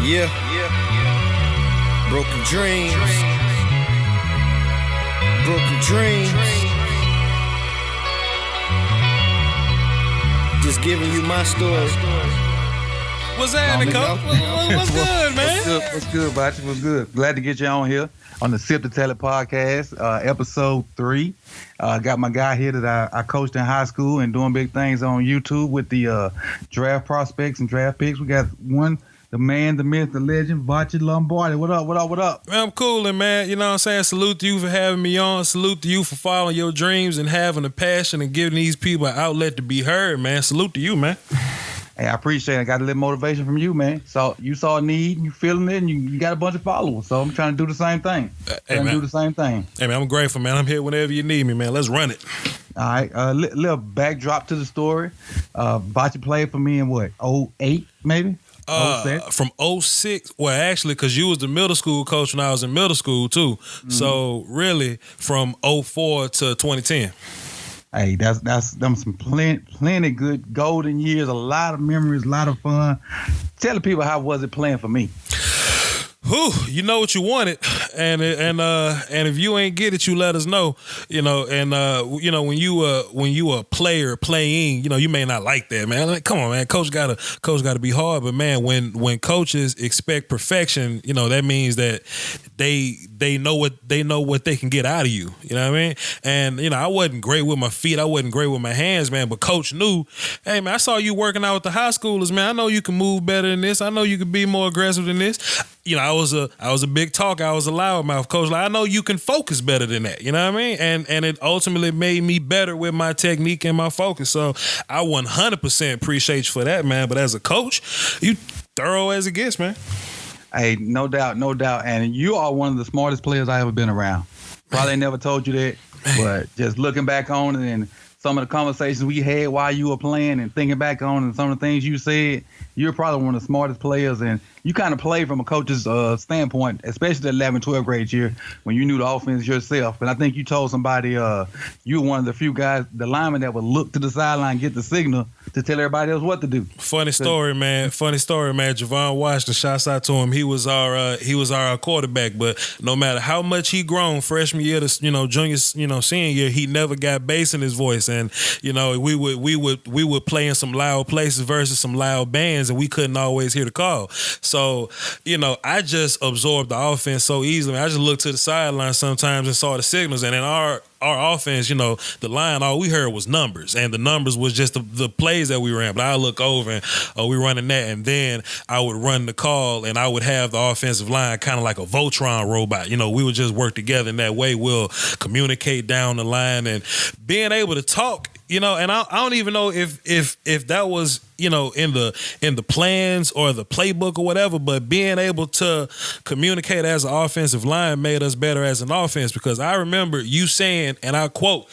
Yeah. Broken dreams. Broken dreams. Just giving you my story. What's happening, Coach? What's good, man? What's good, Bachi? What's good? Glad to get you on here on the Sip to Tell It podcast, episode 3. Got my guy here that I coached in high school and doing big things on YouTube with the draft prospects and draft picks. We got one, the man, the myth, the legend, Voch Lombardi. What up? Man, I'm coolin', man. You know what I'm saying? Salute to you for having me on. Salute to you for following your dreams and having a passion and giving these people an outlet to be heard, man. Salute to you, man. Hey, I appreciate it. I got a little motivation from you, man. So you saw a need, you feeling it, and you got a bunch of followers. So I'm trying to do the same thing. Hey, man, I'm grateful, man. I'm here whenever you need me, man. Let's run it. All right. Little backdrop to the story. Bachi played for me in what, 08 maybe? From 06, well, actually, because you was the middle school coach when I was in middle school, too. Mm-hmm. So, really, from 04 to 2010. Hey, that's them some plenty good golden years, a lot of memories, a lot of fun. Tell the people, how was it playing for me? Whew, you know what you wanted, and if you ain't get it, you let us know. You know, and when you a player playing, you know, you may not like that, man. Like, come on, man, coach gotta be hard, but man, when coaches expect perfection, you know, that means that they know what they can get out of you. You know what I mean? And you know, I wasn't great with my feet, I wasn't great with my hands, man. But coach knew, hey man, I saw you working out with the high schoolers, man. I know you can move better than this. I know you can be more aggressive than this. You know, I was a big talker. I was a loudmouth coach. Like, I know you can focus better than that. You know what I mean? And it ultimately made me better with my technique and my focus. So I 100% appreciate you for that, man. But as a coach, you thorough as it gets, man. Hey, no doubt. And you are one of the smartest players I ever been around. Probably never told you that, but just looking back on it and some of the conversations we had while you were playing and thinking back on and some of the things you said, you're probably one of the smartest players, and you kind of play from a coach's standpoint, especially the 11th, 12th grade year when you knew the offense yourself. And I think you told somebody you were one of the few guys, the lineman, that would look to the sideline, get the signal to tell everybody else what to do. Funny story, man. Javon Washington, shouts out to him. He was our quarterback, but no matter how much he grown freshman year to junior, senior year, he never got bass in his voice. And you know, we would play in some loud places versus some loud bands, and we couldn't always hear the call. So, you know, I just absorbed the offense so easily. I just looked to the sideline sometimes and saw the signals. And in our offense, you know, the line, all we heard was numbers. And the numbers was just the plays that we ran. But I look over and we running that. And then I would run the call and I would have the offensive line kind of like a Voltron robot. You know, we would just work together in that way. We'll communicate down the line and being able to talk. You know, and I don't even know if that was, you know, in the plans or the playbook or whatever, but being able to communicate as an offensive line made us better as an offense, because I remember you saying, and I quote,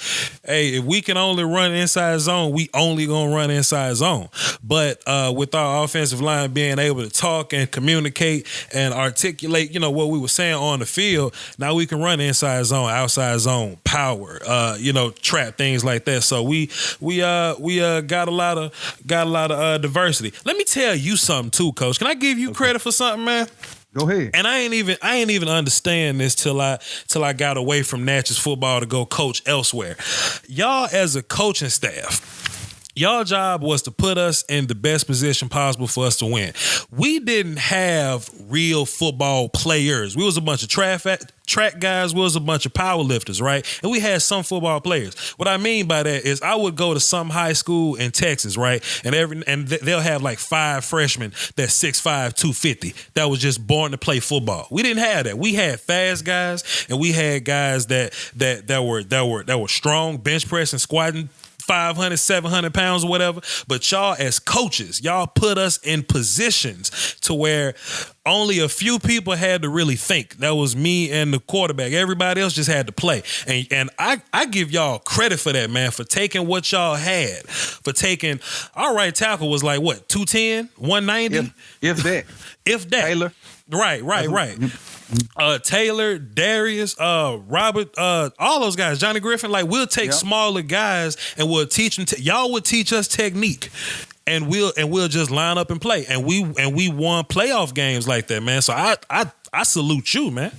hey, if we can only run inside zone, we only gonna run inside zone. But with our offensive line being able to talk and communicate and articulate, you know, what we were saying on the field, now we can run inside zone, outside zone, power, trap, things like that. So we got a lot of diversity. Let me tell you something too, Coach. Can I give you credit for something, man? Go ahead. And I ain't even understand this till I got away from Natchez football to go coach elsewhere. Y'all as a coaching staff, y'all job was to put us in the best position possible for us to win. We didn't have real football players. We was a bunch of track guys, we was a bunch of power lifters, right? And we had some football players. What I mean by that is I would go to some high school in Texas, right? And they'll have like 5 freshmen that's 6'5", 250 that was just born to play football. We didn't have that. We had fast guys, and we had guys that were strong, bench pressing, squatting 500, 700 pounds or whatever. But y'all as coaches, y'all put us in positions to where only a few people had to really think. That was me and the quarterback. Everybody else just had to play. And I give y'all credit for that, man, for taking what y'all had. For taking, our right tackle was like, what, 210, 190? If that. If that. Taylor. Right. Taylor, Darius, Robert, all those guys, Johnny Griffin, like we'll take smaller guys and we'll teach them. Y'all would teach us technique. and we'll just line up and play. And we won playoff games like that, man. So I salute you, man.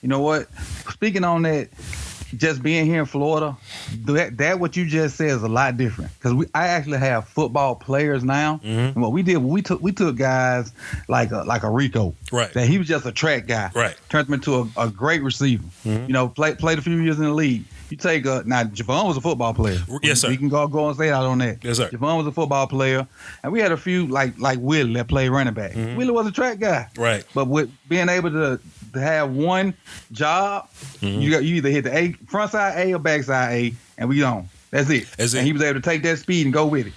You know what? Speaking on that, just being here in Florida, that what you just said is a lot different. Because I actually have football players now. Mm-hmm. And what we did, we took guys like a Rico, right? That he was just a track guy, right? Turned him into a great receiver. Mm-hmm. You know, played a few years in the league. You take now Javon was a football player. Yes, sir. We can go and say out on that. Yes, sir. Javon was a football player, and we had a few like Willie that played running back. Mm-hmm. Willie was a track guy, right? But with being able to have one job, mm-hmm. you either hit the front side A or back side A, and we on. That's it. And he was able to take that speed and go with it.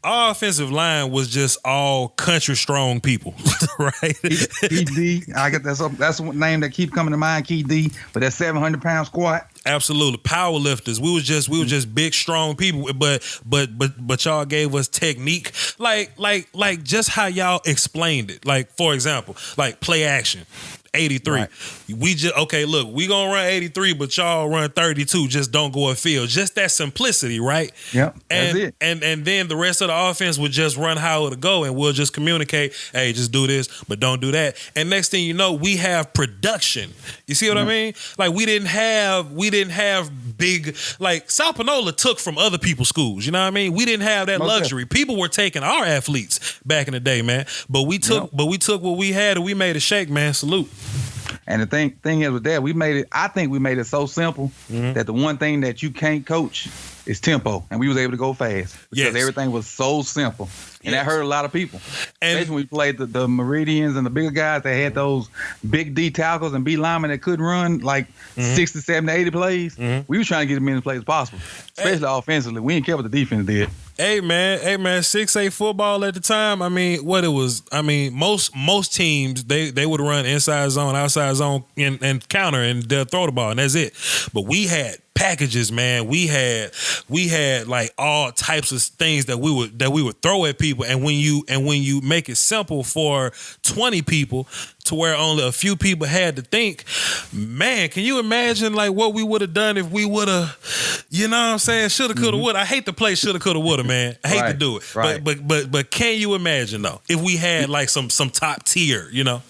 Our offensive line was just all country strong people, right? Key D, I get that's one name that keep coming to mind. Key D, but that 700-pound squat. Absolutely, power lifters. We was just big, strong people. But y'all gave us technique, like just how y'all explained it. Like for example, like play action. 83. Right. We just look, we gonna run 83, but y'all run 32. Just don't go afield. Just that simplicity, right? Yep. And that's it. And then the rest of the offense would just run how it'll go, and we'll just communicate, hey, just do this, but don't do that. And next thing you know, we have production. You see what I mean? Like we didn't have big, like South Panola took from other people's schools. You know what I mean? We didn't have that luxury. People were taking our athletes back in the day, man. But we took what we had and we made a shake, man. Salute. And the thing is with that, I think we made it so simple that the one thing that you can't coach is tempo. And we was able to go fast. Because everything was so simple. And that hurt a lot of people. And especially when we played the Meridians and the bigger guys that had those big D tackles and B linemen that couldn't run like 60, 70, 80 plays. We was trying to get as many plays as possible. Especially offensively. We didn't care what the defense did. Hey man, 6A football at the time. I mean, most teams they would run inside zone, outside zone, and counter, and they'll throw the ball, and that's it. But we had packages, man. We had like all types of things that we would throw at people, and when you make it simple for 20 people to where only a few people had to think, man, can you imagine like what we would have done if we would have, you know what I'm saying, shoulda, coulda, woulda. I hate to play shoulda, coulda, woulda, man. I hate to do it. Right. But can you imagine though if we had like some top tier, you know?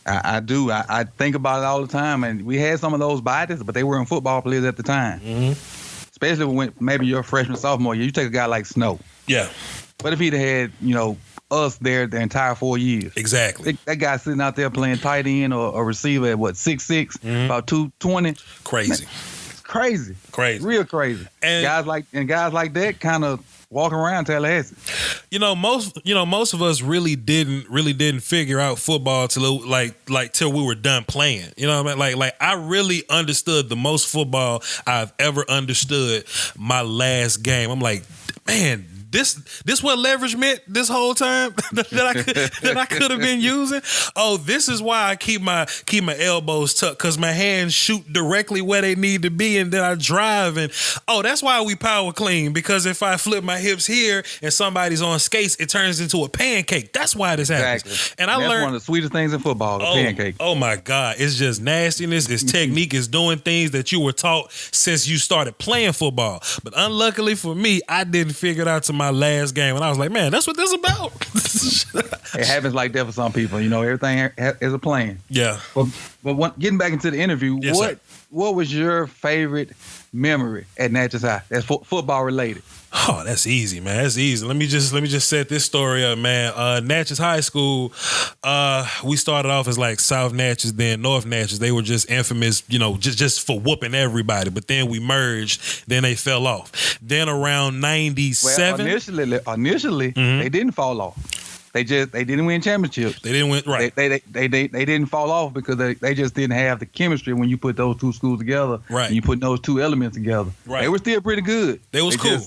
I do. I think about it all the time, and we had some of those bodies, but they weren't football players at the time. Mm-hmm. Especially when maybe you're a freshman, sophomore year. You take a guy like Snow. Yeah. But if he'd had, us there the entire 4 years. Exactly. That guy sitting out there playing tight end or a receiver at 6'6", about 220. Crazy. Man, it's crazy. Crazy. Real crazy. And guys like that kind of walking around Tallahassee. Most of us really didn't figure out football till till we were done playing. You know what I mean? Like I really understood the most football I've ever understood my last game. I'm like, man, this what leverage meant this whole time that I could have been using. Oh, this is why I keep my elbows tucked, because my hands shoot directly where they need to be, and then I drive. And that's why we power clean, because if I flip my hips here and somebody's on skates, it turns into a pancake. That's why this happens. Exactly. And that's learned one of the sweetest things in football, the pancake. Oh my God, it's just nastiness. It's technique. It's doing things that you were taught since you started playing football. But unluckily for me, I didn't figure it out to my last game, and I was like, man, that's what this is about. It happens like that for some people. Everything is a plan. Yeah. But getting back into the interview, what was your favorite memory at Natchez High that's football related? Oh, that's easy, man. That's easy. Let me just set this story up, man. Natchez High School, we started off as like South Natchez, then North Natchez. They were just infamous, just for whooping everybody. But then we merged. Then they fell off. Then around 97. Well, initially, they didn't fall off. They didn't win championships. They didn't win, right? They didn't fall off because they just didn't have the chemistry when you put those two schools together. Right. And you put those two elements together. Right. They were still pretty good. They was cool.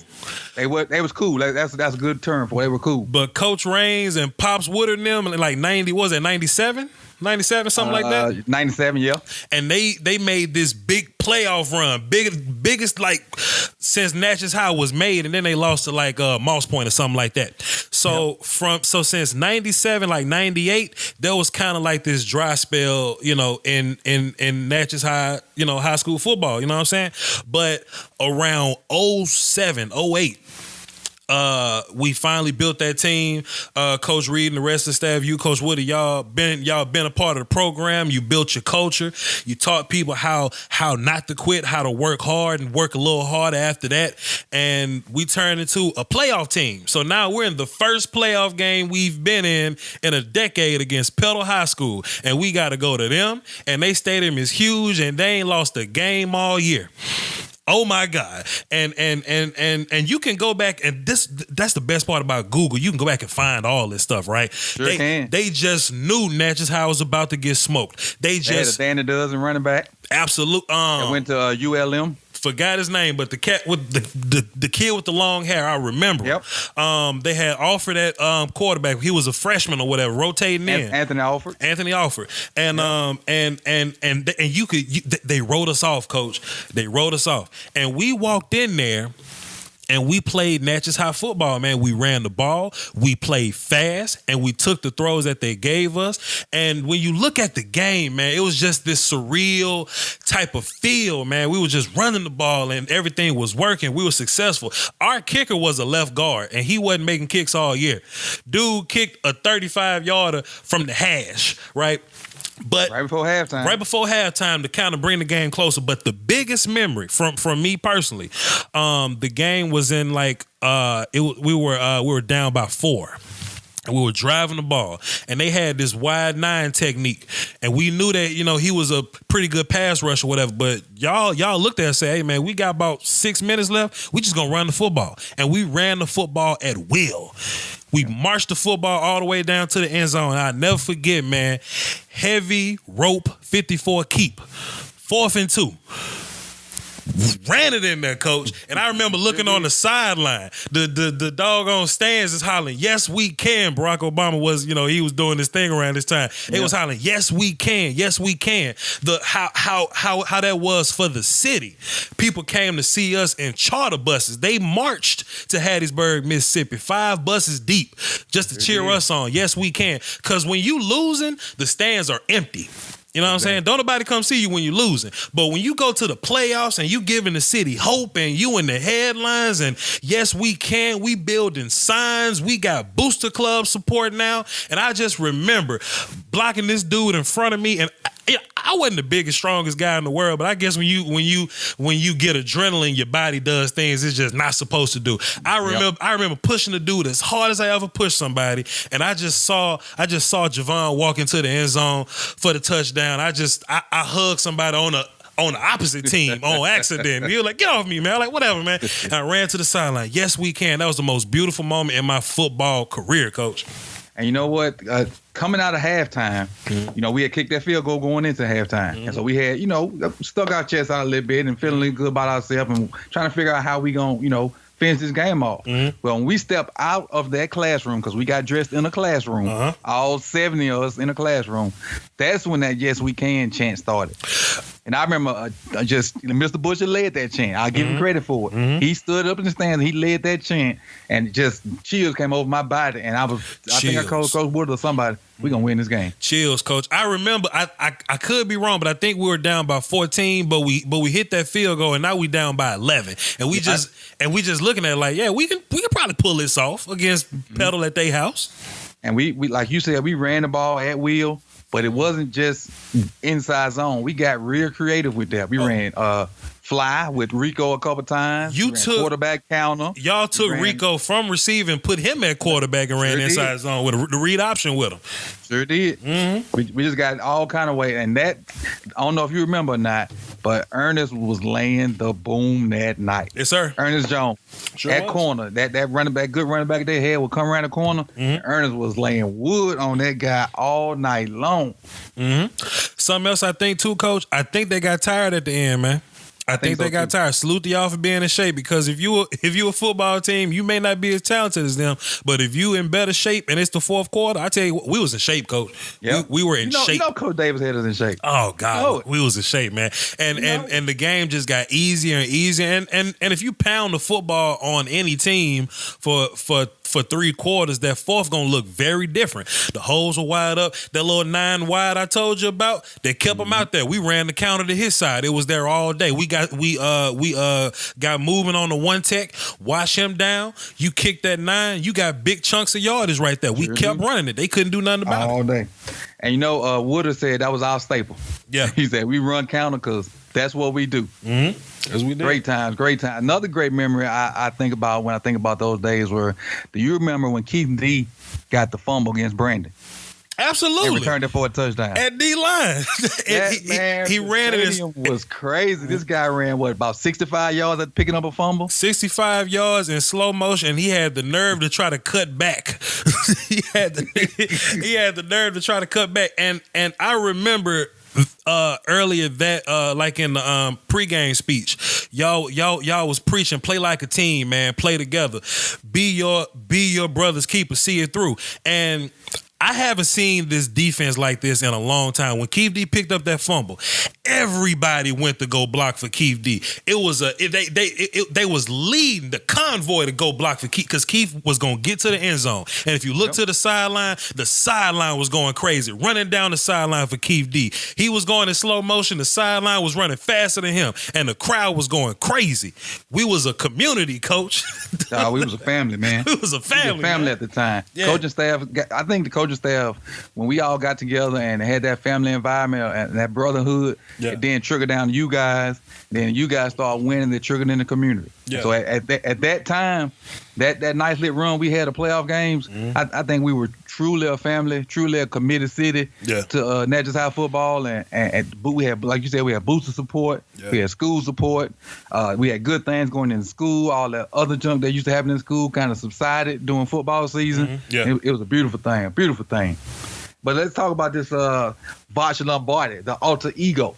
They was cool. That's a good term for it. They were cool. But Coach Raines and Pops Woodard and them, like 97? 97, something like that? 97, yeah. And they made this big playoff run, biggest like since Natchez High was made, and then they lost to like Moss Point or something like that. So since 97, like 98, there was kind of like this dry spell, in Natchez High, high school football, you know what I'm saying? But around 07, 08, We finally built that team. Coach Reed and the rest of the staff, you, Coach Woody, y'all been a part of the program. You built your culture. You taught people how not to quit, how to work hard and work a little harder after that. And we turned into a playoff team. So now we're in the first playoff game we've been in a decade against Petal High School. And we got to go to them. And their stadium is huge and they ain't lost a game all year. Oh my God. And you can go back and that's the best part about Google. You can go back and find all this stuff, right? Sure can. They just knew Natchez High was about to get smoked. They just had a Danny Dozen running back. Absolute went to ULM. Forgot his name, but the cat with the kid with the long hair, I remember. Yep. They had offered that quarterback. He was a freshman or whatever, rotating in. Anthony Alford. And they wrote us off, Coach. They wrote us off, and we walked in there. And we played Natchez High football, man. We ran the ball, we played fast, and we took the throws that they gave us. And when you look at the game, man, it was just this surreal type of feel, man. We were just running the ball and everything was working. We were successful. Our kicker was a left guard, and he wasn't making kicks all year. Dude kicked a 35-yarder from the hash, right? But right before halftime to kind of bring the game closer. But the biggest memory from me personally, the game was in we were down by 4. And we were driving the ball, and they had this wide 9 technique, and we knew that he was a pretty good pass rush or whatever. But y'all looked at us and said, "Hey man, we got about 6 minutes left. We just gonna run the football," and we ran the football at will. We marched the football all the way down to the end zone. I'll never forget, man. Heavy rope 54 keep, 4th and 2. Ran it in there, Coach. And I remember looking on the sideline. The doggone stands is hollering, "Yes, we can." Barack Obama was, he was doing this thing around this time. It was hollering, "Yes, we can. Yes, we can." How that was for the city. People came to see us in charter buses. They marched to Hattiesburg, Mississippi, 5 buses deep, just to cheer us on. Yes, we can. Because when you losing, the stands are empty. You know what I'm saying? Don't nobody come see you when you're losing. But when you go to the playoffs and you giving the city hope and you in the headlines and yes, we can, we building signs, we got Booster Club support now. And I just remember blocking this dude in front of me, and I wasn't the biggest, strongest guy in the world, but I guess when you get adrenaline, your body does things it's just not supposed to do. I remember pushing the dude as hard as I ever pushed somebody, and I just saw Javon walk into the end zone for the touchdown. I hugged somebody on the opposite team on accident. He was like, "Get off me, man." I'm like, "Whatever, man." And I ran to the sideline. Yes, we can. That was the most beautiful moment in my football career, Coach. And you know what? Coming out of halftime, we had kicked that field goal going into halftime. And so we had, stuck our chest out a little bit and feeling good about ourselves and trying to figure out how we going to, finish this game off. Well, when we stepped out of that classroom, because we got dressed in a classroom, all 70 of us in a classroom, that's when that "Yes, we can" chant started. And I remember Mr. Busher led that chant. I'll give him credit for it. He stood up in the stands, he led that chant, and just chills came over my body. And I think I called Coach Wood or somebody, "We're going to win this game." Chills, Coach. I remember, I could be wrong, but I think we were down by 14, but we hit that field goal, and now we down by 11. And we just looking at it like, yeah, we can probably pull this off against Petal at their house. And we like you said, we ran the ball at will. But it wasn't just inside zone. We got real creative with that. We ran fly with Rico a couple times. You took quarterback counter. Y'all took Rico from receiving, put him at quarterback, and ran inside zone with the read option with him. Sure did. We just got all kind of way. And that, I don't know if you remember or not, but Ernest was laying the boom that night. Yes, sir. Ernest Jones. Sure that was. Corner, that running back, good running back they had would come around the corner. Ernest was laying wood on that guy all night long. Something else I think too, Coach, I think they got tired at the end, man. I think they got tired. Salute to y'all for being in shape, because if you a football team, you may not be as talented as them, but if you in better shape and it's the fourth quarter, I tell you what, we was in shape, Coach. Yep. We were in shape. Coach Davis had us in shape. Oh God, we was in shape, man. And the game just got easier and easier. And if you pound the football on any team for for 3 quarters, that fourth gonna look very different. The holes were wide up. That little 9 wide I told you about, they kept him out there. We ran the counter to his side. It was there all day. We got moving on the one tech, wash him down. You kick that 9, you got big chunks of yardage right there. We kept running it. They couldn't do nothing about all it. Day. And you know, Woodard said that was our staple. Yeah. He said we run counter because that's what we do. Mm-hmm. As we do. Great times. Another great memory I think about when I think about those days were, do you remember when Keith D got the fumble against Brandon? Absolutely. And returned it for a touchdown. At D-line. he ran it. It was crazy. This guy ran, about 65 yards at picking up a fumble? 65 yards in slow motion, and he had the nerve to try to cut back. he had the nerve to try to cut back. And I remember earlier that like in the pregame speech, y'all was preaching, play like a team, man, play together, be your brother's keeper, see it through. And I haven't seen this defense like this in a long time. When Keith D picked up that fumble, everybody went to go block for Keith D. It was they was leading the convoy to go block for Keith because Keith was gonna get to the end zone. And if you look to the sideline was going crazy, running down the sideline for Keith D. He was going in slow motion. The sideline was running faster than him, and the crowd was going crazy. We was a community, coach. We was a family, man. We was a family at the time. Yeah. Coaching staff. I think the coaching staff, when we all got together and had that family environment and that brotherhood, it then triggered down to you guys. Then you guys start winning. It triggered in the community. Yeah. So at that time, that nice lit run we had of playoff games, I think we were truly a family, truly a committed city to not just have football. And we had, like you said, we had booster support. Yeah. We had school support. We had good things going in school. All that other junk that used to happen in school kind of subsided during football season. Mm-hmm. Yeah. It was a beautiful thing. But let's talk about this Voch Lombardi, the alter ego.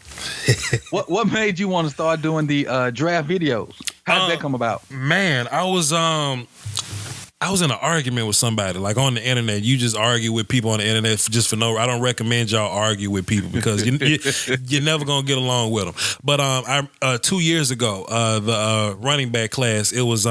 What made you want to start doing the draft videos? How did that come about? Man, I was in an argument with somebody, like on the internet. You just argue with people on the internet just for no. I don't recommend y'all argue with people because you're never gonna get along with them. But 2 years ago, the running back class, it was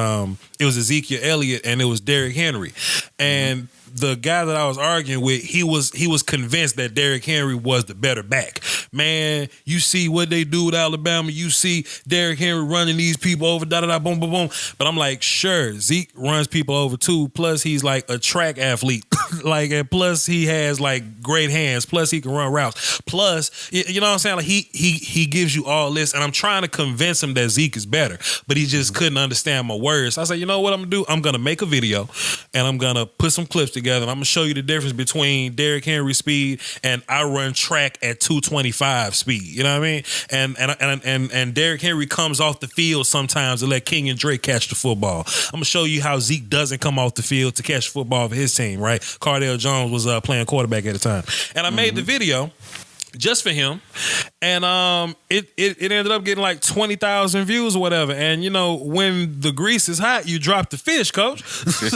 Ezekiel Elliott and it was Derrick Henry, and the guy that I was arguing with, he was convinced that Derrick Henry was the better back. Man, you see what they do with Alabama. You see Derrick Henry running these people over, boom, boom, boom. But I'm like, sure, Zeke runs people over too. Plus, he's like a track athlete. And plus he has like great hands. Plus, he can run routes. Plus, you know what I'm saying? Like he gives you all this, and I'm trying to convince him that Zeke is better, but he just couldn't understand my words. So I said, you know what I'm gonna do? I'm gonna make a video, and I'm gonna put some clips together. And I'm gonna show you the difference between Derrick Henry's speed and I run track at 225 speed. You know what I mean? And Derrick Henry comes off the field sometimes to let King and Drake catch the football. I'm gonna show you how Zeke doesn't come off the field to catch the football for his team. Right? Cardale Jones was playing quarterback at the time, and I made the video just for him, and it ended up getting like 20,000 views or whatever. And you know, when the grease is hot, you drop the fish, coach.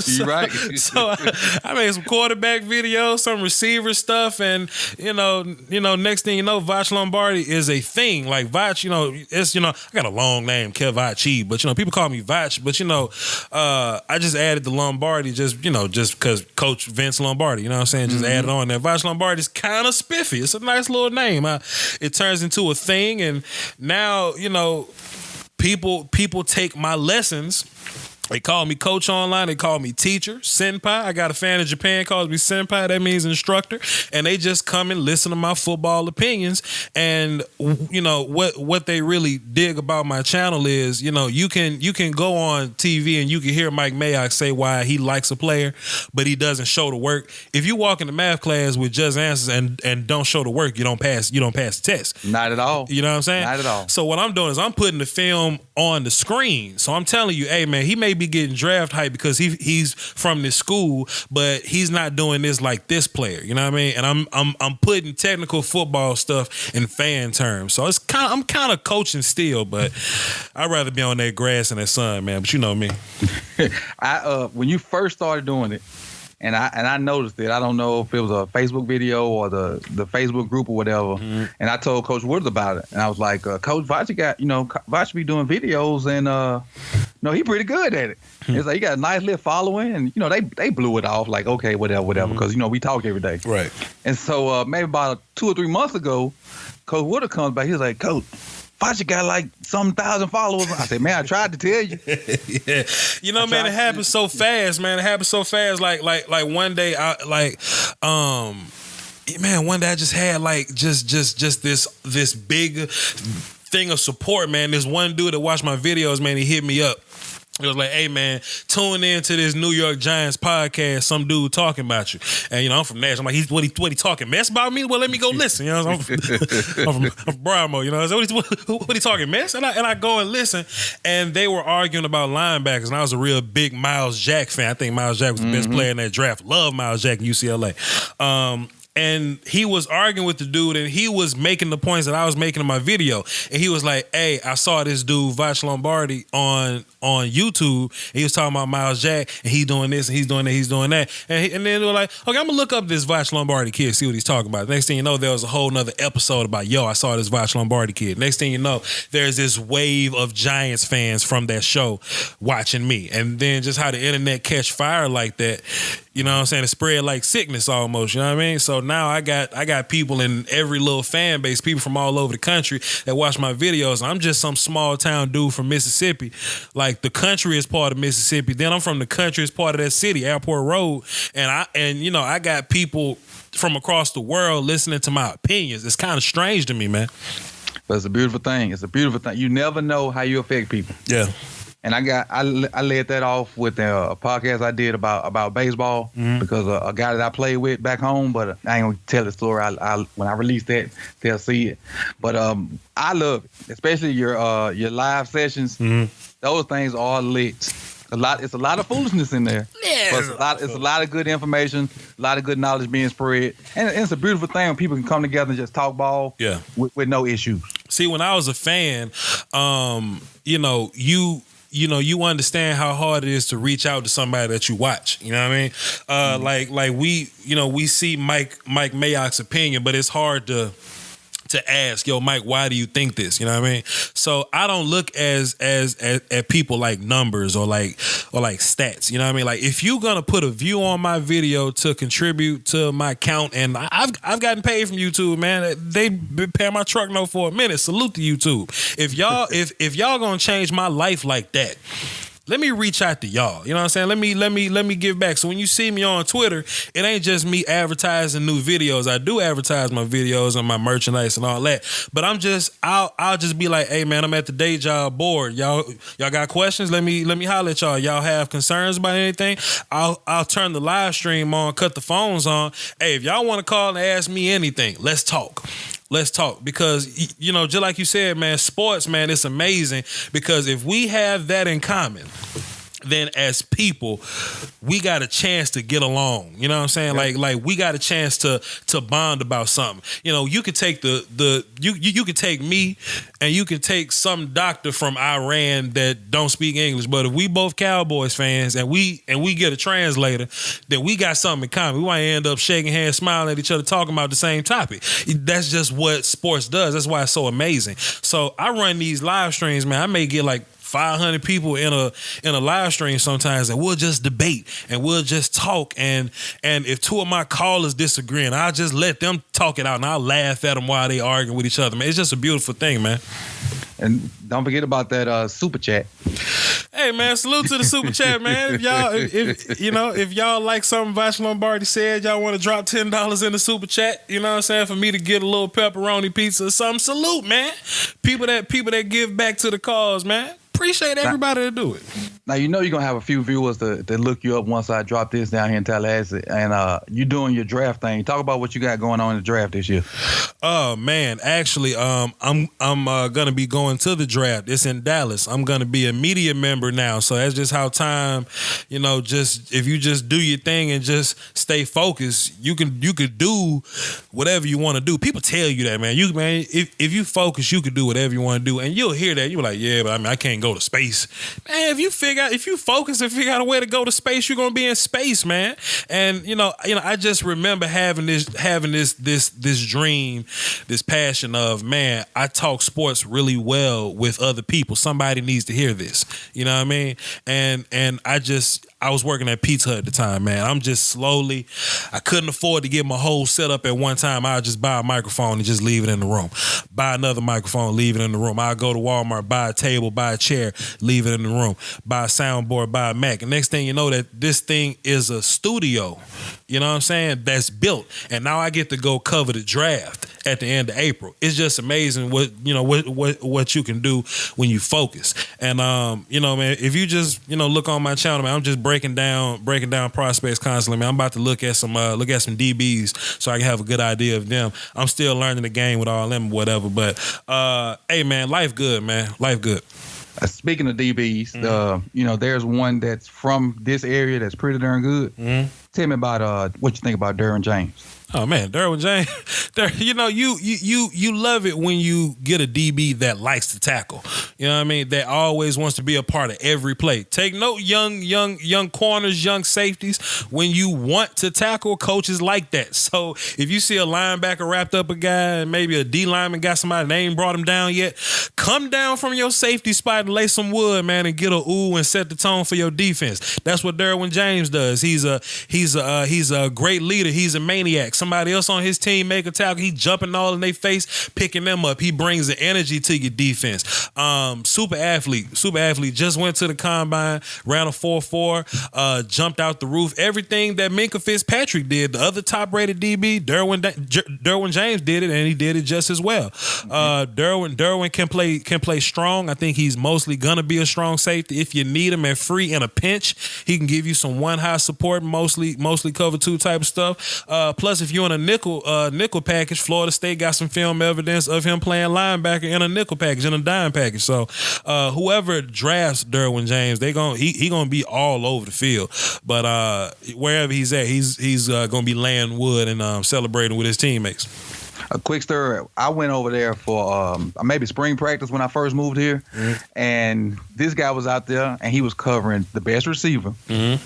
You're right. So I made some quarterback videos, some receiver stuff, and you know, next thing you know, Voch Lombardi is a thing. Like Voch, it's I got a long name, Kevachi, but people call me Voch. But I just added the Lombardi just because Coach Vince Lombardi, you know what I'm saying, just added on there. Voch Lombardi is kind of spiffy. It's a nice little name. It turns into a thing, and now people take my lessons. They call me coach online. They call me teacher, senpai. I got a fan in Japan calls me senpai. That means instructor. And they just come and listen to my football opinions. And what they really dig about my channel is, you can go on TV and you can hear Mike Mayock say why he likes a player, but he doesn't show the work. If you walk into math class with just answers and don't show the work, you don't pass the test. Not at all. You know what I'm saying? Not at all. So what I'm doing is I'm putting the film on the screen. So I'm telling you, hey man, he may be getting draft hype because he's from this school, but he's not doing this like this player. You know what I mean? And I'm putting technical football stuff in fan terms. So I'm kind of coaching still, but I'd rather be on that grass and that sun, man. But you know me. When you first started doing it, And I noticed it. I don't know if it was a Facebook video or the Facebook group or whatever. Mm-hmm. And I told Coach Woods about it. And I was like, Coach Voch Voch be doing videos and he pretty good at it. Mm-hmm. It's like he got a nice little following, and they blew it off like, okay, whatever, because mm-hmm. We talk every day. Right. And so maybe about 2 or 3 months ago, Coach Wood comes back. He was like, Coach, Voch got like some 1,000 followers. I said, man, I tried to tell you. Yeah. Man, it happens so fast, man. It happens so fast. Like one day, one day I just had like just this big thing of support, man. This one dude that watched my videos, man, he hit me up. It was like, hey, man, tune in to this New York Giants podcast. Some dude talking about you. And, I'm from Nashville. I'm like, what he talking mess about me? Well, let me go listen. I'm from Bravo. So what he talking mess? And I go and listen. And they were arguing about linebackers. And I was a real big Miles Jack fan. I think Miles Jack was the best player in that draft. Love Miles Jack in UCLA. And he was arguing with the dude, and he was making the points that I was making in my video. And he was like, hey, I saw this dude, Voch Lombardi, on YouTube, and he was talking about Miles Jack, and he's doing this, and he's doing that, he's doing that. And then they were like, okay, I'm going to look up this Voch Lombardi kid, see what he's talking about. Next thing you know, there was a whole nother episode about, I saw this Voch Lombardi kid. Next thing you know, there's this wave of Giants fans from that show watching me. And then just how the internet catch fire like that, you know what I'm saying? It spread like sickness almost, you know what I mean? So now I got people in every little fan base, people from all over the country that watch my videos. I'm just some small town dude from Mississippi. Like the country is part of Mississippi. Then I'm from the country is part of that city, Airport Road. And I got people from across the world listening to my opinions. It's kind of strange to me, man. But it's a beautiful thing. It's a beautiful thing. You never know how you affect people. Yeah. And I led that off with a podcast I did about baseball because a guy that I played with back home, but I ain't gonna tell the story. I when I release that, they'll see it. But I love it, especially your live sessions. Those things are lit. It's a lot of foolishness in there. Yeah, but it's a lot of good information, a lot of good knowledge being spread, and it's a beautiful thing when people can come together and just talk ball. Yeah, with no issues. See, when I was a fan, you understand how hard it is to reach out to somebody that you watch. You know what I mean? Like we see Mike Mayock's opinion, but it's hard to ask, Mike, why do you think this? You know what I mean? So I don't look at people like numbers or like stats. You know what I mean? Like if you're gonna put a view on my video to contribute to my count, and I've gotten paid from YouTube, man. They been paying my truck note for a minute. Salute to YouTube. If y'all gonna change my life like that, let me reach out to y'all. You know what I'm saying? Let me give back. So when you see me on Twitter, it ain't just me advertising new videos. I do advertise my videos and my merchandise and all that. But I'll just be like, hey man, I'm at the day job bored. Y'all got questions? Let me holler at y'all. Y'all have concerns about anything? I'll turn the live stream on, cut the phones on. Hey, if y'all want to call and ask me anything, let's talk. Let's talk, because, just like you said, man, sports, man, it's amazing, because if we have that in common, then as people, we got a chance to get along. You know what I'm saying? Yeah. Like we got a chance to bond about something. You could take you could take me, and you could take some doctor from Iran that don't speak English. But if we both Cowboys fans and we get a translator, then we got something in common. We might end up shaking hands, smiling at each other, talking about the same topic. That's just what sports does. That's why it's so amazing. So I run these live streams, man. I may get like 500 people in a live stream sometimes, and we'll just debate and we'll just talk, and if two of my callers disagreeing, I'll just let them talk it out, and I'll laugh at them while they arguing with each other, man. It's just a beautiful thing, man. And don't forget about that super chat. Hey man, salute to the super chat, man. If y'all like something Voch Lombardi said, y'all want to drop $10 in the super chat, you know what I'm saying, for me to get a little pepperoni pizza or something, salute, man. People that give back to the cause, man. Appreciate everybody to do it. Now, you're going to have a few viewers that look you up once I drop this down here in Tallahassee. And you doing your draft thing. Talk about what you got going on in the draft this year. Oh, man. Actually, I'm going to be going to the draft. It's in Dallas. I'm going to be a media member now. So that's just how time, just if you just do your thing and just stay focused, you could do whatever you want to do. People tell you that, man. If you focus, you could do whatever you want to do. And you'll hear that. You're like, yeah, but I can't go to space. Man, if you figure focus and figure out a way to go to space, you're gonna be in space, man. And I just remember having this dream, this passion of, man, I talk sports really well with other people. Somebody needs to hear this. You know what I mean? And I was working at Pizza Hut at the time, man. I'm just slowly, I couldn't afford to get my whole setup at one time. I'd just buy a microphone and just leave it in the room. Buy another microphone, leave it in the room. I'd go to Walmart, buy a table, buy a chair, leave it in the room. Buy a soundboard, buy a Mac. And next thing you know, that this thing is a studio, you know what I'm saying, that's built. And now I get to go cover the draft at the end of April. It's just amazing what you can do when you focus. And man, if you just look on my channel, man, I'm just breaking down prospects constantly, man. I'm about to look at some DBs so I can have a good idea of them. I'm still learning the game with all them, whatever. But hey, man, life good, man. Life good. Speaking of DBs, there's one that's from this area that's pretty darn good. Mm-hmm. Tell me about what you think about Derwin James. Oh man, Derwin James, you love it when you get a DB that likes to tackle. You know what I mean? That always wants to be a part of every play. Take note, young corners, young safeties. When you want to tackle, coaches like that. So if you see a linebacker wrapped up a guy and maybe a D lineman got somebody that ain't brought him down yet, come down from your safety spot and lay some wood, man, and get a ooh and set the tone for your defense. That's what Derwin James does. He's a great leader. He's a maniac. Somebody else on his team make a tackle, he jumping all in their face, picking them up. He brings the energy to your defense. Super athlete. Just went to the combine, ran a 4.4, jumped out the roof. Everything that Minkah Fitzpatrick did, the other top-rated DB, Derwin James did it, and he did it just as well. Derwin can play strong. I think he's mostly gonna be a strong safety. If you need him at free in a pinch, he can give you some one high support, mostly cover two type of stuff. Plus, if you're in a nickel package, Florida State got some film evidence of him playing linebacker in a nickel package, in a dime package. So whoever drafts Derwin James, he gonna be all over the field. But wherever he's at, he's gonna be laying wood and celebrating with his teammates. A quick story. I went over there for maybe spring practice when I first moved here, and this guy was out there, and he was covering the best receiver. Mm-hmm.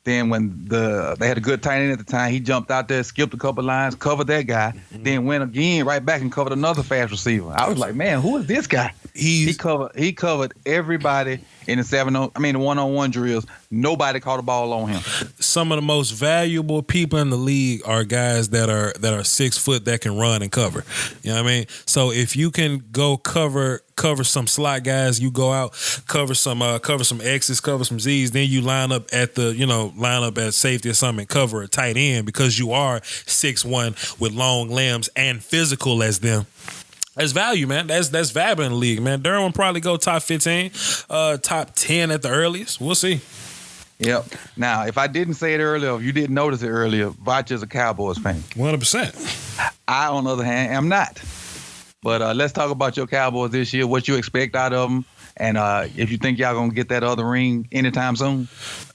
Then when they had a good tight end at the time, he jumped out there, skipped a couple lines, covered that guy, then went again right back and covered another fast receiver. I was like, man, who is this guy? He covered everybody in the one-on-one drills. Nobody caught a ball on him. Some of the most valuable people in the league are guys that are 6 foot that can run and cover. You know what I mean? So if you can go cover some slot guys, you go out, cover some X's, cover some Z's, then you line up at safety or something and cover a tight end because you are 6'1" with long limbs and physical as them. That's value, man. That's value in the league, man. Derwin probably go top 15, top 10 at the earliest. We'll see. Yep. Now, if I didn't say it earlier, if you didn't notice it earlier, Voch is a Cowboys fan. 100%. I, on the other hand, am not. But let's talk about your Cowboys this year, what you expect out of them, and if you think y'all going to get that other ring anytime soon.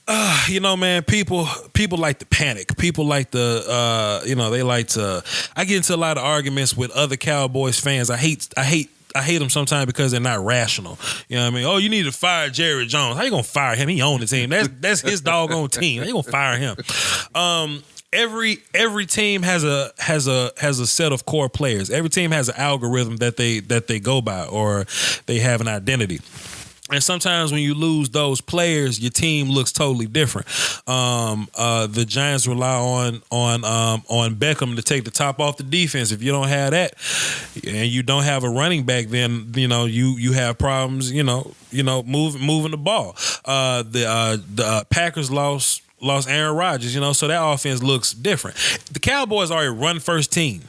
Man, people like to panic. People like to, they like to. I get into a lot of arguments with other Cowboys fans. I hate them sometimes because they're not rational. You know what I mean? Oh, you need to fire Jerry Jones. How you gonna fire him? He owned the team. That's his doggone team. How you gonna fire him? Every team has a set of core players. Every team has an algorithm that they go by, or they have an identity. And sometimes when you lose those players, your team looks totally different. The Giants rely on Beckham to take the top off the defense. If you don't have that, and you don't have a running back, then you have problems. Moving the ball. The Packers lost Aaron Rodgers. So that offense looks different. The Cowboys are a run-first team.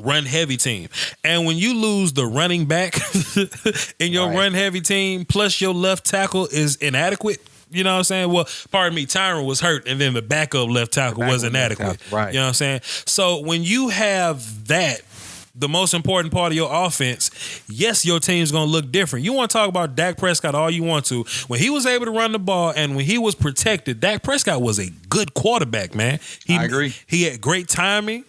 Run heavy team. And when you lose the running back in your run heavy team, plus your left tackle is inadequate, you know what I'm saying? Well, pardon me, Tyron was hurt, and then the backup left tackle was inadequate. Right. You know what I'm saying? So when you have that, the most important part of your offense, yes, your team's going to look different. You want to talk about Dak Prescott all you want to. When he was able to run the ball and when he was protected, Dak Prescott was a good quarterback, man. I agree. He had great timing,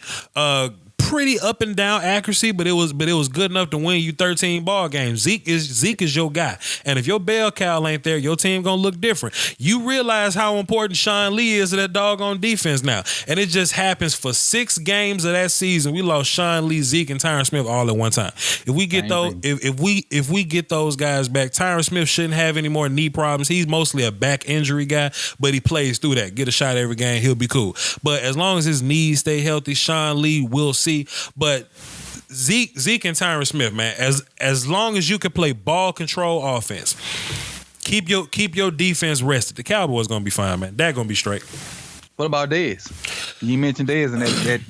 pretty up and down accuracy, but it was good enough to win you 13 ball games. Zeke is your guy, and if your bell cow ain't there, your team gonna look different. You realize how important Sean Lee is to that doggone defense now, and it just happens for 6 games of that season. We lost Sean Lee, Zeke, and Tyron Smith all at one time. If we get those, if we get those guys back, Tyron Smith shouldn't have any more knee problems. He's mostly a back injury guy, but he plays through that. Get a shot every game, he'll be cool. But as long as his knees stay healthy, Sean Lee will see. But Zeke and Tyron Smith, man, as long as you can play ball control offense, keep your defense rested. The Cowboys gonna be fine, man. That gonna be straight. What about Dez? You mentioned Dez in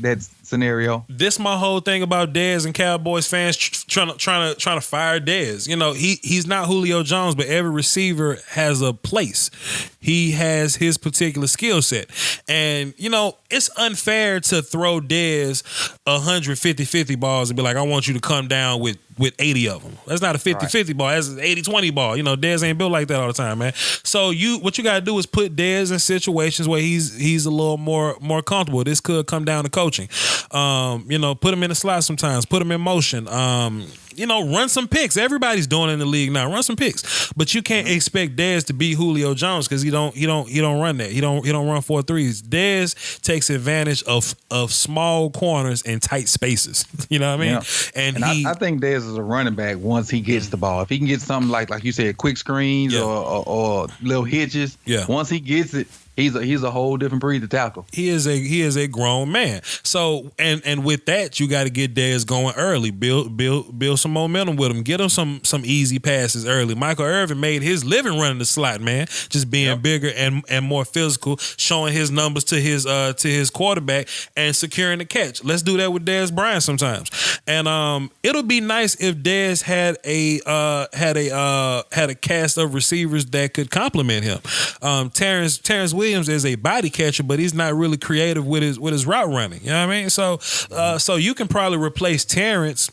that scenario. This my whole thing about Dez and Cowboys fans trying to fire Dez. You know, he's not Julio Jones, but every receiver has a place. He has his particular skill set. And, you know, it's unfair to throw Dez 150-50 balls and be like, I want you to come down with 80 of them. That's not a 50-50 ball. That's an 80-20 ball. You know, Dez ain't built like that all the time, man. So what you got to do is put Dez in situations where he's a little more comfortable. This could come down to coaching. You know, put him in the slot sometimes. Put him in motion. You know, run some picks. Everybody's doing it in the league now. Run some picks, but you can't expect Dez to be Julio Jones because he don't run that. He don't run 4-3s. Dez takes advantage of small corners and tight spaces. You know what I mean? Yeah. And I think Dez is a running back once he gets the ball. If he can get something like you said, quick screens or little hitches. Yeah. Once he gets it, he's a whole different breed to tackle. He is a grown man. So and with that, you got to get Dez going early. Build some momentum with him. Get him some easy passes early. Michael Irvin made his living running the slot, man. Just being bigger and more physical, showing his numbers to his quarterback and securing the catch. Let's do that with Dez Bryant sometimes. And it'll be nice if Dez had a cast of receivers that could complement him. Terrence Williams is a body catcher, but he's not really creative with his route running. You know what I mean? So you can probably replace Terrence,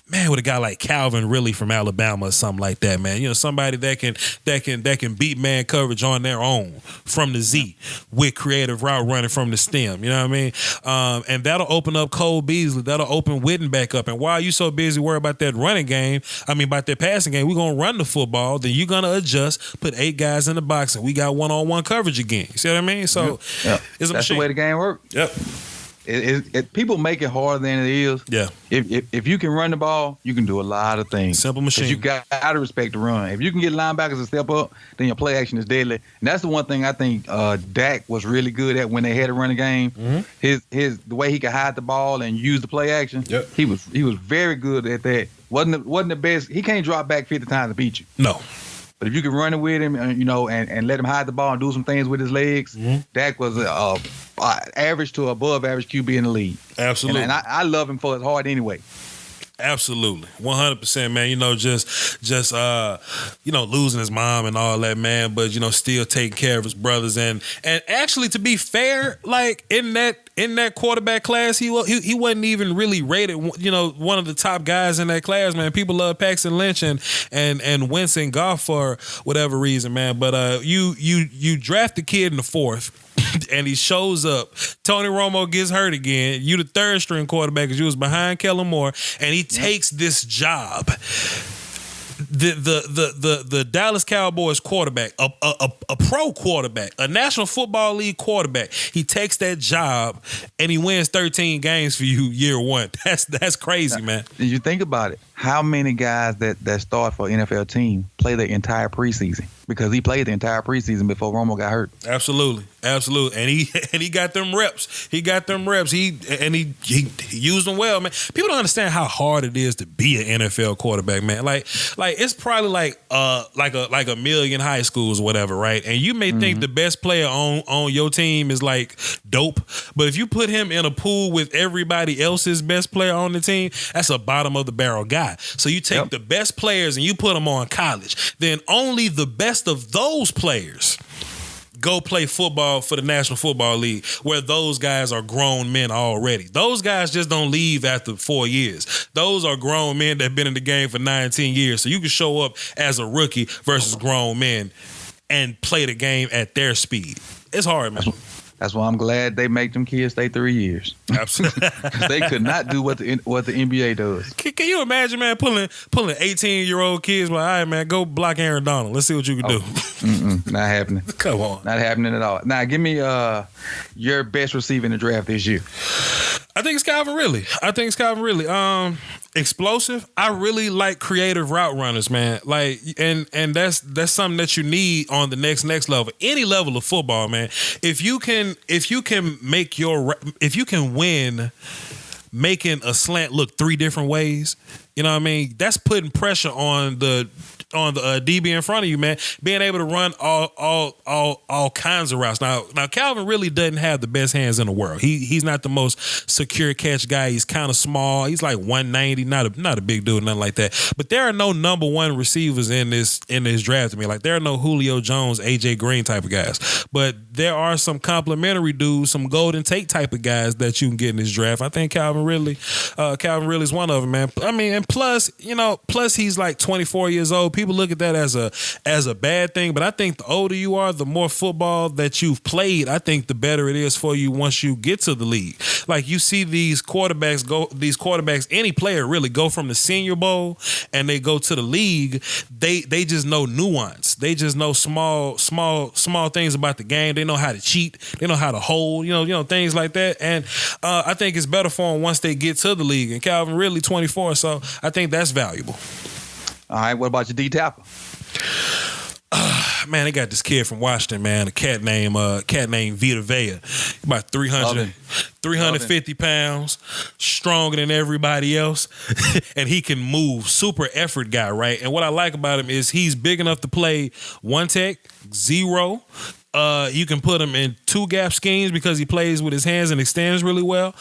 man, with a guy like Calvin Ridley from Alabama or something like that, man. You know, somebody that can beat man coverage on their own from the Z with creative route running from the stem. You know what I mean? And that'll open up Cole Beasley. That'll open Witten back up. And while you so busy worried about that running game, about that passing game, we're gonna run the football. Then you're gonna adjust, put 8 guys in the box, and we got one-on-one coverage again. You see what I mean? So it's a That's the way the game works. Yep. People make it harder than it is. Yeah. If you can run the ball, you can do a lot of things. Simple machine. You got to respect the run. If you can get linebackers to step up, then your play action is deadly. And that's the one thing I think Dak was really good at when they had to run a game. Mm-hmm. The way he could hide the ball and use the play action. Yep. He was very good at that. Wasn't the best. He can't drop back 50 times to beat you. No. But if you can run it with him, and let him hide the ball and do some things with his legs, Dak was average to above average QB in the league. Absolutely. And I love him for his heart anyway. Absolutely. 100%, man. You know, just losing his mom and all that, man, but still taking care of his brothers and actually, to be fair, like in that quarterback class, he wasn't even really rated, one of the top guys in that class, man. People love Paxton Lynch and Wentz and Goff for whatever reason, man. But you draft the kid in the 4th. And he shows up. Tony Romo gets hurt again. You the 3rd string quarterback because you was behind Kellen Moore, and he takes this job. The Dallas Cowboys quarterback, a pro quarterback, a National Football League quarterback, he takes that job and he wins 13 games for you year 1. That's crazy, man. Did you think about it? How many guys that start for an NFL team play the entire preseason? Because he played the entire preseason before Romo got hurt. Absolutely. And he got them reps. He used them well, man. People don't understand how hard it is to be an NFL quarterback, man. Like it's probably like a million high schools or whatever, right? And you may think the best player on your team is like dope, but if you put him in a pool with everybody else's best player on the team, that's a bottom of the barrel guy. So you take the best players and you put them on college. Then only the best of those players go play football for the National Football League, where those guys are grown men already. Those guys just don't leave after 4 years. Those are grown men that have been in the game for 19 years. So you can show up as a rookie versus grown men and play the game at their speed. It's hard, man. That's why I'm glad they make them kids stay 3 years. Absolutely. Because they could not do what the NBA does. Can you imagine, man, pulling 18-year-old kids? Like, all right, man, go block Aaron Donald. Let's see what you can do. Not happening. Come on. Not happening at all. Now, give me your best receiver in the draft this year. I think it's Calvin Ridley. Explosive. I really like creative route runners, man. Like, and that's something that you need on the next level. Any level of football, man. If you can win making a slant look 3 different ways, you know what I mean? That's putting pressure on the DB in front of you, man. Being able to run all kinds of routes. Now Calvin really doesn't have the best hands in the world. He's not the most secure catch guy. He's kind of small. He's like 190, not a big dude, nothing like that. But there are no number 1 receivers in this draft to me. Like, there are no Julio Jones, AJ Green type of guys. But there are some complimentary dudes, some Golden Tate type of guys that you can get in this draft. I think Calvin Ridley is one of them, man. I mean, and plus he's like 24 years old. People look at that as a bad thing, but I think the older you are, the more football that you've played, I think the better it is for you once you get to the league. Like, you see these quarterbacks, any player really go from the Senior Bowl and they go to the league. They just know nuance. They just know small things about the game. They know how to cheat. They know how to hold. You know things like that. And I think it's better for them once they get to the league. And Calvin Ridley, 24, so I think that's valuable. All right, what about your D tackle? Man, they got this kid from Washington, man, a cat named Vita Vea. About 350 pounds, stronger than everybody else, and he can move. Super effort guy, right? And what I like about him is he's big enough to play 1 tech, 0. You can put him in 2 gap schemes because he plays with his hands and extends really well.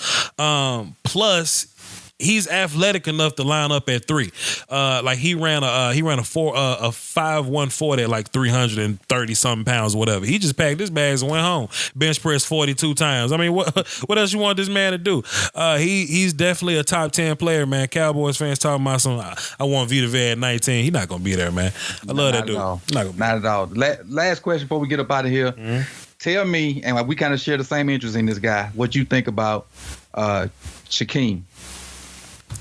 Plus, he's athletic enough to line up at 3. Like, he ran a 5.1 40 at like 330 something pounds or whatever. He just packed his bags and went home. Bench pressed 42 times. I mean, what else you want this man to do? He's definitely a top 10 player, man. Cowboys fans talking about I want Vita Vea at 19. He's not gonna be there, man. I love that dude. Not at all. Last question before we get up out of here. Mm-hmm. Tell me, and we kind of share the same interest in this guy, what you think about Shaquem.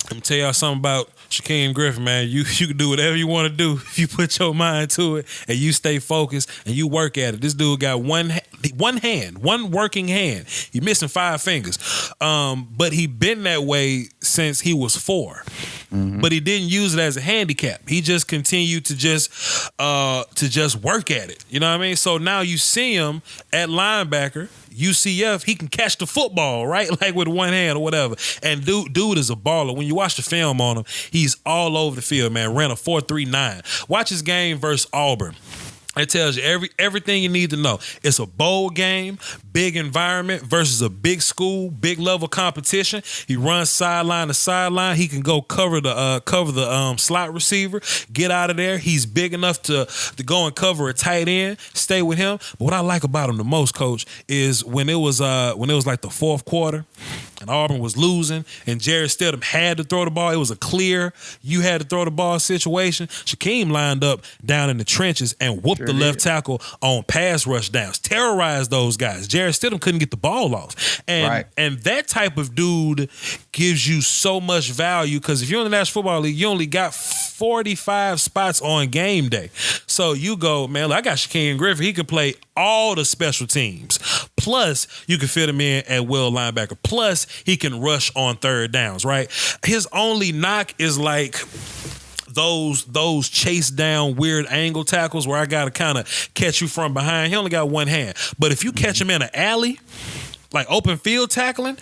Let me tell y'all something about Shaquem Griffin, man. You can do whatever you want to do if you put your mind to it and you stay focused and you work at it. This dude got one working hand. He's missing 5 fingers. But he been that way since he was 4. Mm-hmm. But he didn't use it as a handicap. He just continued to just work at it. You know what I mean? So now you see him at linebacker, UCF, he can catch the football, right? Like with 1 hand or whatever. And dude is a baller. When you watch the film on him, he's all over the field, man. Ran a 4.39. Watch his game versus Auburn. It tells you everything you need to know. It's a bowl game, big environment versus a big school, big level competition. He runs sideline to sideline. He can go cover the slot receiver, get out of there. He's big enough to go and cover a tight end, stay with him. But what I like about him the most, Coach, is when it was like the 4th quarter and Auburn was losing and Jarrett Stidham had to throw the ball. It was a clear you had to throw the ball situation. Shaquem lined up down in the trenches and whooped the left tackle on pass rush downs, terrorized those guys. Jarrett Stidham couldn't get the ball off. And that type of dude gives you so much value because if you're in the National Football League, you only got 45 spots on game day. So you go, man, I got Shaquem Griffin. He could play all the special teams. Plus, you can fit him in at will linebacker. Plus, he can rush on 3rd downs, right? His only knock is like those chase down weird angle tackles where I got to kind of catch you from behind. He only got 1 hand. But if you catch him in an alley, like open field tackling,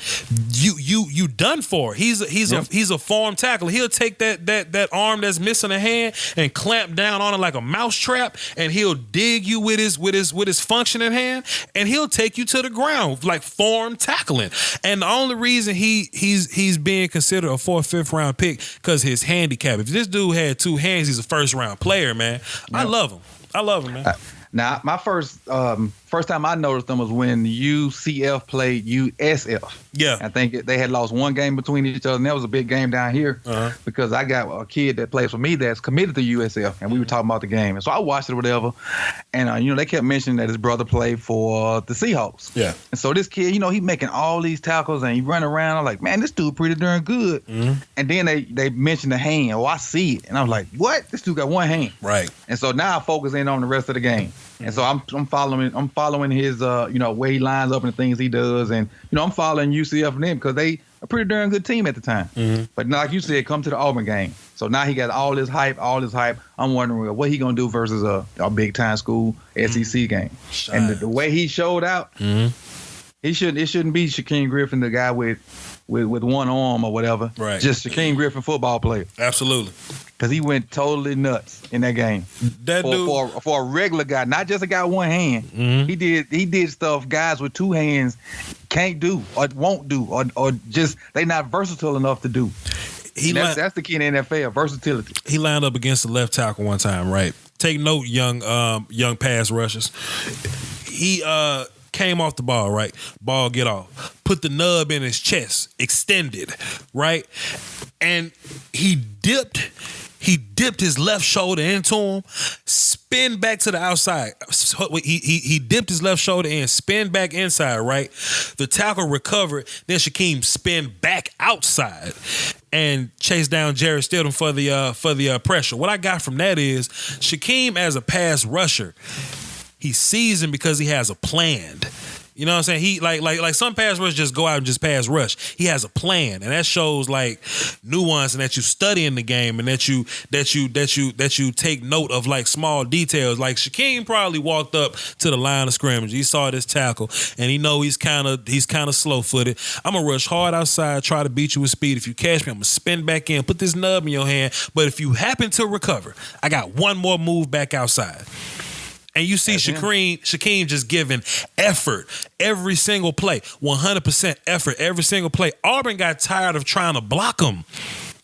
you done for. He's a form tackler. He'll take that arm that's missing a hand and clamp down on it like a mouse trap, and he'll dig you with his functioning hand, and he'll take you to the ground like form tackling. And the only reason he's being considered a 4th, 5th round pick because his handicap. If this dude had 2 hands, he's a 1st round player, man. Yep. I love him, man. Now, my first time I noticed them was when UCF played USF. Yeah. I think they had lost one game between each other, and that was a big game down here because I got a kid that plays for me that's committed to USF, and we were talking about the game. And so I watched it or whatever, and, they kept mentioning that his brother played for the Seahawks. Yeah. And so this kid, he making all these tackles, and he running around. I'm like, man, this dude pretty darn good. Mm-hmm. And then they mentioned the hand. Oh, I see it. And I was like, what? This dude got one hand. Right. And so now I focus in on the rest of the game. And so I'm following his way he lines up and the things he does, and I'm following UCF and them because they a pretty darn good team at the time. Mm-hmm. But like you said, come to the Auburn game. So now he got all this hype. I'm wondering what he gonna do versus a big time school SEC game. And the way he showed out, it shouldn't be Shaquem Griffin, the guy with one arm or whatever. Right. Just Shaquem Griffin, football player. Absolutely. Because he went totally nuts in that game. That dude, for a regular guy, not just a guy with one hand. Mm-hmm. He did stuff guys with two hands can't do or won't do or just they not versatile enough to do. That's the key in the NFL, versatility. He lined up against the left tackle one time, right? Take note, young pass rushers. He came off the ball, right? Ball get off. Put the nub in his chest, extended, right? And he dipped his left shoulder into him, spin back to the outside. He dipped his left shoulder in, spin back inside, right? The tackle recovered, then Shaquem spin back outside and chase down Jarrett Stidham for the pressure. What I got from that is Shaquem as a pass rusher, he's seasoned because he has a plan. You know what I'm saying? He like some pass rushers just go out and just pass rush. He has a plan, and that shows like nuance and that you study in the game and that you take note of like small details. Like Shaquem probably walked up to the line of scrimmage. He saw this tackle and he know he's kind of slow footed. I'm gonna rush hard outside, try to beat you with speed. If you catch me, I'm gonna spin back in, put this nub in your hand. But if you happen to recover, I got one more move back outside. And you see Shaquem just giving effort every single play, 100% effort every single play. Auburn got tired of trying to block him,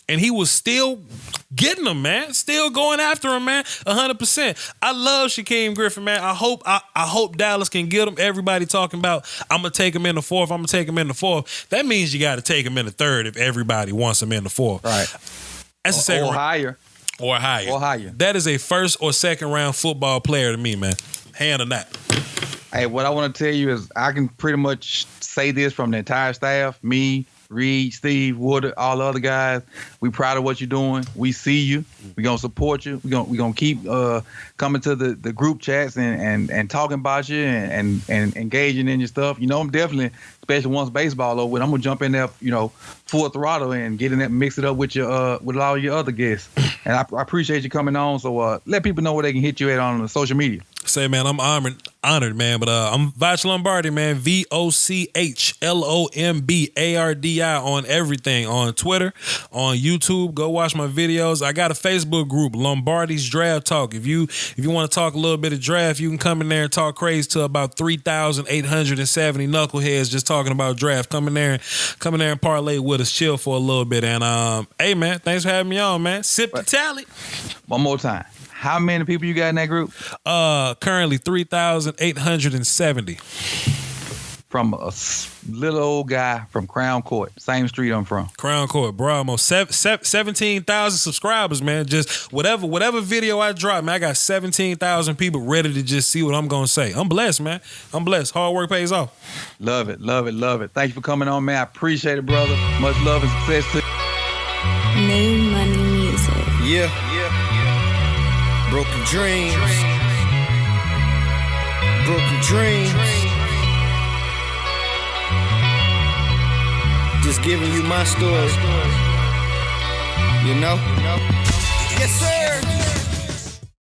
and he was still getting them, man. Still going after him, man. 100%. I love Shaquem Griffin, man. I hope Dallas can get him. Everybody talking about I'm gonna take him in the fourth. I'm gonna take him in the fourth. That means you got to take him in the third if everybody wants him in the fourth. Right. That's the second or higher. Or higher. That is a first or second round football player to me, man. Hand on that. Hey, what I want to tell you is I can pretty much say this from the entire staff, me, Reed, Steve, Wood, all the other guys. We proud of what you're doing. We see you. We're going to support you. We're gonna keep coming to the group chats and talking about you and engaging in your stuff. I'm definitely, especially once baseball over with, I'm going to jump in there, full throttle and get in there, mix it up with all your other guests. And I appreciate you coming on. So let people know where they can hit you at on the social media. Say, man, I'm honored, man. But I'm Voch Lombardi, man. VochLombardi on everything, on Twitter, on YouTube. Go watch my videos. I got a Facebook group, Lombardi's Draft Talk. If you want to talk a little bit of draft, you can come in there and talk crazy to about 3,870 knuckleheads just talking about draft. Come in there and parlay with us, chill for a little bit. And hey, man, thanks for having me on, man. Sip the tally. One more time. How many people you got in that group? Currently 3,870. From a little old guy from Crown Court, same street I'm from. Crown Court, bro. Almost 17,000 subscribers, man. Just whatever video I drop, man, I got 17,000 people ready to just see what I'm going to say. I'm blessed, man. I'm blessed. Hard work pays off. Love it. Thank you for coming on, man. I appreciate it, brother. Much love and success to you. Name Money Music. Yeah. Broken dreams. Just giving you my story. Yes, sir.